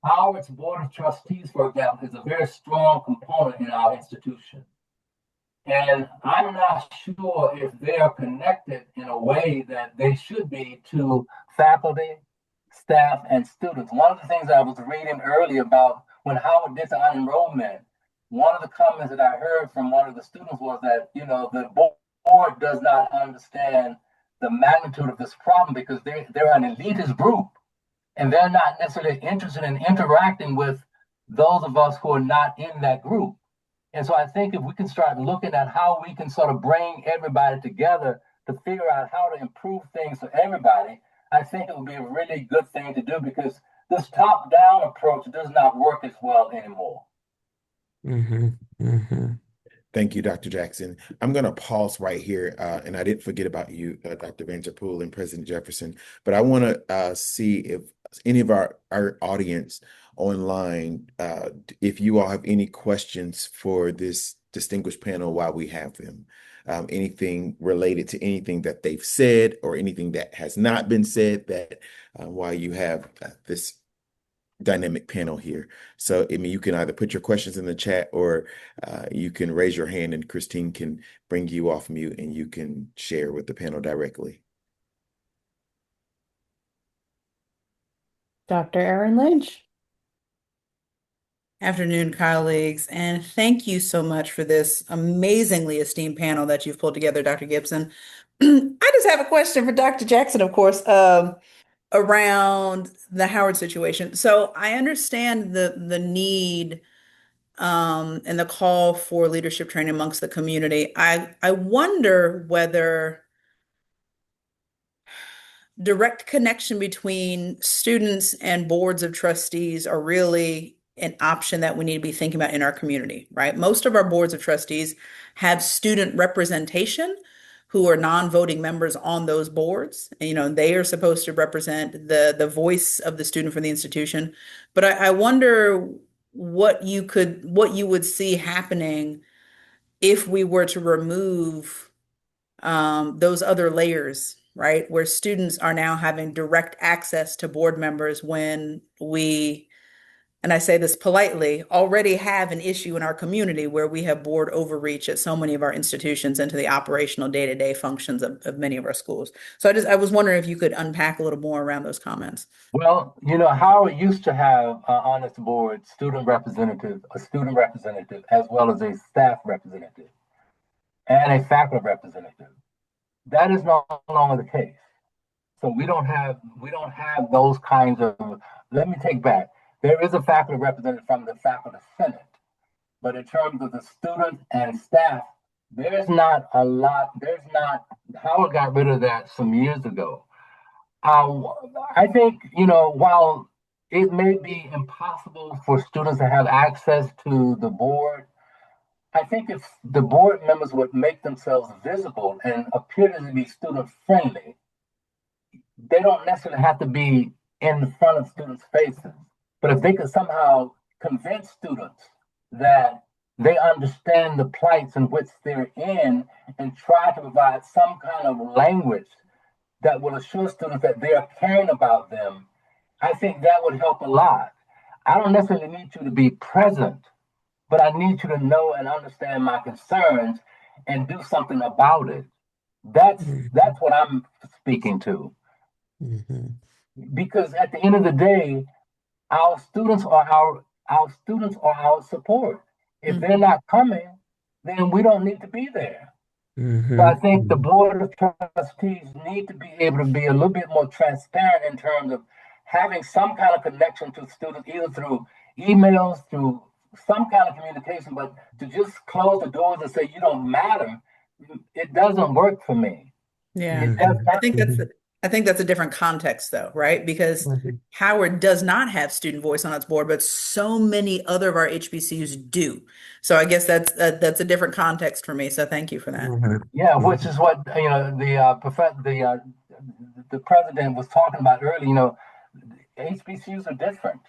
Howard's board of trustees, for example, is a very strong component in our institution. And I'm not sure if they are connected in a way that they should be to faculty, staff, and students. One of the things I was reading earlier about when Howard did the enrollment, one of the comments that I heard from one of the students was that, the board does not understand the magnitude of this problem, because they're an elitist group, and they're not necessarily interested in interacting with those of us who are not in that group. And so I think if we can start looking at how we can sort of bring everybody together to figure out how to improve things for everybody, I think it would be a really good thing to do, because this top-down approach does not work as well anymore. Mm-hmm. Mm-hmm. Thank you, Dr. Jackson. I'm going to pause right here, and I didn't forget about you, Dr. Vanderpool and President Jefferson, but I want to see if any of our audience online, if you all have any questions for this distinguished panel while we have them. Anything related to anything that they've said or anything that has not been said that while you have this dynamic panel here. So, I mean, you can either put your questions in the chat or you can raise your hand and Christine can bring you off mute and you can share with the panel directly. Dr. Erin Lynch. Afternoon, colleagues, and thank you so much for this amazingly esteemed panel that you've pulled together, Dr. Gipson. I just have a question for Dr. Jackson, of course, around the Howard situation. So I understand the need and the call for leadership training amongst the community. I wonder whether direct connection between students and boards of trustees are really an option that we need to be thinking about in our community, right? Most of our boards of trustees have student representation who are non-voting members on those boards. And, they are supposed to represent the voice of the student for the institution. But I wonder what you would see happening if we were to remove those other layers, right? Where students are now having direct access to board members when we, and I say this politely, already have an issue in our community where we have board overreach at so many of our institutions into the operational day-to-day functions of many of our schools. So I was wondering if you could unpack a little more around those comments. Well, Howard used to have on its board a student representative, as well as a staff representative and a faculty representative. That is no longer the case. So we don't have those kinds of. Let me take back. There is a faculty representative from the faculty senate, but in terms of the students and staff, there's not a lot. There's not. Howard got rid of that some years ago. I think while it may be impossible for students to have access to the board, I think if the board members would make themselves visible and appear to be student friendly, they don't necessarily have to be in front of students' faces. But if they could somehow convince students that they understand the plights in which they're in and try to provide some kind of language that will assure students that they are caring about them, I think that would help a lot. I don't necessarily need you to be present, but I need you to know and understand my concerns and do something about it. That's what I'm speaking to. Mm-hmm. Because at the end of the day, our students are our support. If they're not coming, then we don't need to be there. So I think the board of trustees need to be able to be a little bit more transparent in terms of having some kind of connection to students, either through emails, through some kind of communication, but to just close the doors and say you don't matter, it doesn't work for me. Yeah, It does I not. think that's a different context though, right? Because Mm-hmm. Howard does not have student voice on its board, but so many other of our HBCUs do. So I guess that's a different context for me. So thank you for that. Yeah, which is what the president was talking about earlier. HBCUs are different.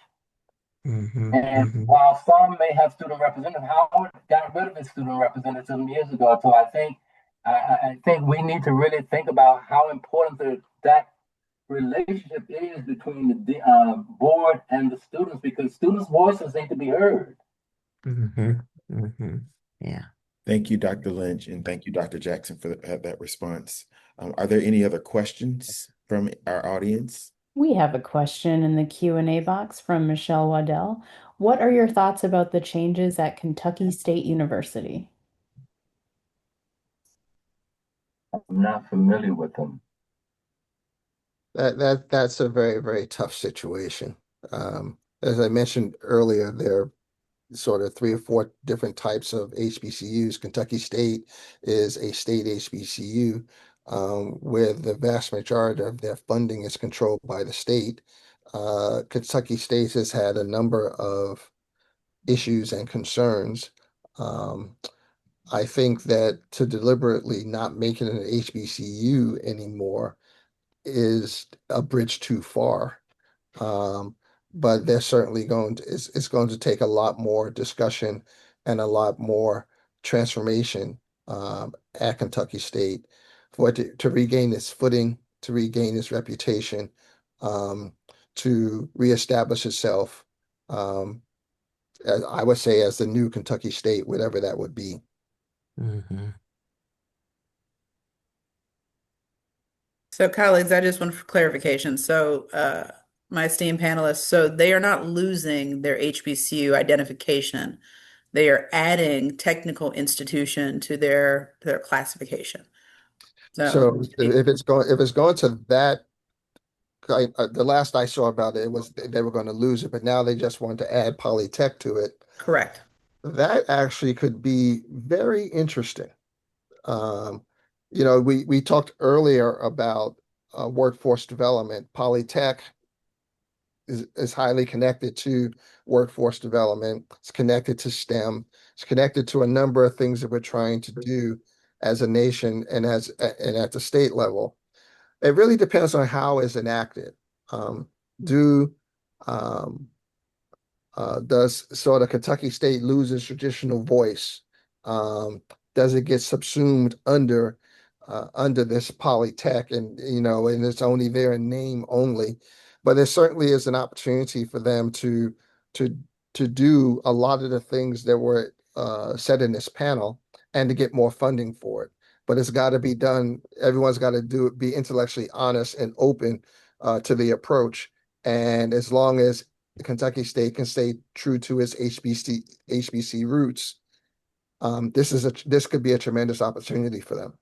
Mm-hmm. And Mm-hmm. while some may have student representatives, Howard got rid of his student representatives some years ago. So I think we need to really think about how important that relationship is between the board and the students, because students' voices need to be heard. Mm-hmm. Mm-hmm. Yeah. Thank you, Dr. Lynch, and thank you, Dr. Jackson, for that response. Are there any other questions from our audience? We have a question in the Q&A box from Michelle Waddell. What are your thoughts about the changes at Kentucky State University? I'm not familiar with them. That's a very, very tough situation. As I mentioned earlier, there are sort of 3 or 4 different types of HBCUs. Kentucky State is a state HBCU where the vast majority of their funding is controlled by the state. Kentucky State has had a number of issues and concerns. Um, I think that to deliberately not make it an HBCU anymore is a bridge too far. Um, but they're certainly it's going to take a lot more discussion and a lot more transformation at Kentucky State for it to regain its footing, to regain its reputation, um, to reestablish itself, um, as I would say, as the new Kentucky State, whatever that would be. Mhm. So, colleagues, I just want for clarification. So, my esteemed panelists, so they are not losing their HBCU identification. They are adding technical institution to their classification. So, So if it's going to that, the last I saw about it, it was they were going to lose it, but now they just want to add Polytech to it. correct. That actually could be very interesting. Um, we talked earlier about workforce development. Polytech is highly connected to workforce development. It's connected to STEM. It's connected to a number of things that we're trying to do as a nation and at the state level. It really depends on how it's enacted. Um, do um, does sort of Kentucky State lose its traditional voice? Um, does it get subsumed under this Polytech and it's only there in name only? But there certainly is an opportunity for them to to do a lot of the things that were said in this panel and to get more funding for it. But it's got to be done. Everyone's got to be intellectually honest and open to the approach. And as long as Kentucky State can stay true to its HBC roots, this could be a tremendous opportunity for them.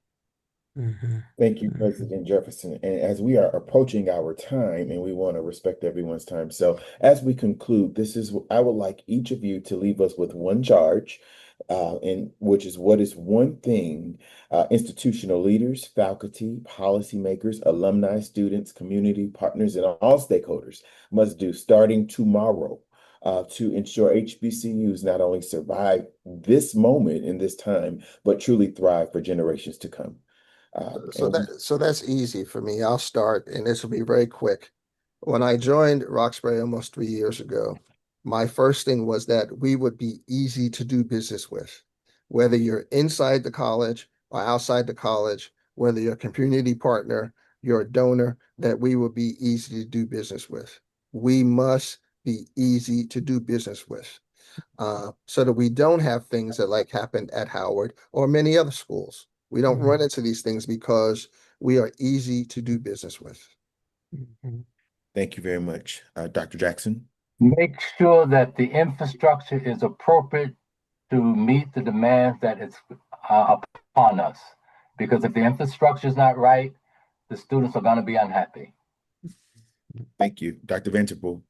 Mhm. Thank you, Mhm. President Jefferson. And as we are approaching our time, and we want to respect everyone's time. So, as we conclude, I would like each of you to leave us with one charge, and which is what is one thing institutional leaders, faculty, policymakers, alumni, students, community partners, and all stakeholders must do starting tomorrow. To ensure HBCUs not only survive this moment in this time, but truly thrive for generations to come. So that's easy for me. I'll start, and this will be very quick. When I joined Roxbury almost 3 years ago, my first thing was that we would be easy to do business with, whether you're inside the college or outside the college, whether you're a community partner, you're a donor, that we would be easy to do business with. We must be easy to do business with, so that we don't have things that like happened at Howard or many other schools. We don't run into these things because we are easy to do business with. Mhm. Thank you very much, Dr. Jackson. Make sure that the infrastructure is appropriate to meet the demands that it's upon us. Because if the infrastructure is not right, the students are going to be unhappy. Thank you, Dr. Vanderpool.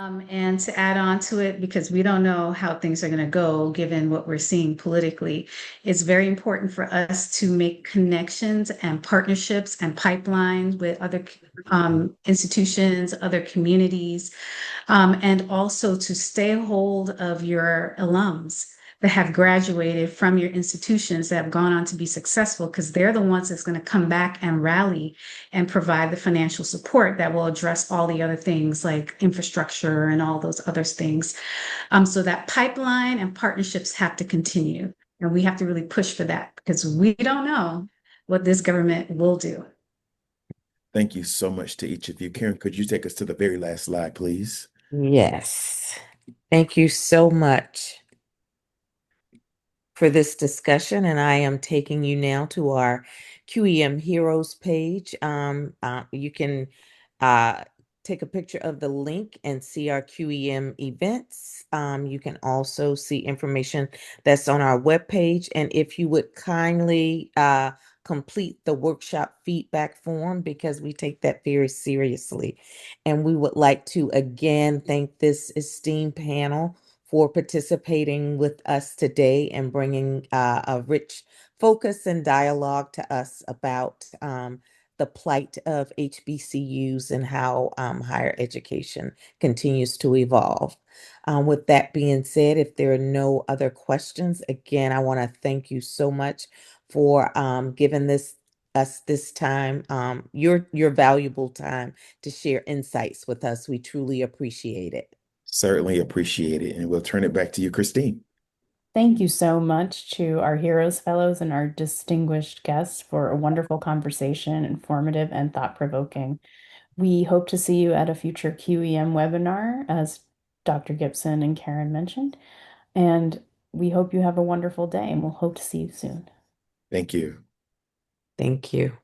And to add on to it, because we don't know how things are going to go given what we're seeing politically, it's very important for us to make connections and partnerships and pipelines with other institutions, other communities, and also to stay hold of your alums that have graduated from your institutions that have gone on to be successful, because they're the ones that's going to come back and rally and provide the financial support that will address all the other things like infrastructure and all those other things. So that pipeline and partnerships have to continue. And we have to really push for that because we don't know what this government will do. Thank you so much to each of you. Karen, could you take us to the very last slide, please? Yes. Thank you so much for this discussion, and I am taking you now to our QEM Heroes page. You can take a picture of the link and see our QEM events. You can also see information that's on our webpage, and if you would kindly complete the workshop feedback form because we take that very seriously. And we would like to again thank this esteemed panel for participating with us today and bringing a rich focus and dialogue to us about the plight of HBCUs and how higher education continues to evolve. With that being said, if there are no other questions, again, I want to thank you so much for giving us this time, your valuable time to share insights with us. We truly appreciate it. Certainly appreciate it. And we'll turn it back to you, Christine. Thank you so much to our Heroes Fellows and our distinguished guests for a wonderful conversation, informative and thought-provoking. We hope to see you at a future QEM webinar, as Dr. Gipson and Karen mentioned. And we hope you have a wonderful day, and we'll hope to see you soon. Thank you. Thank you.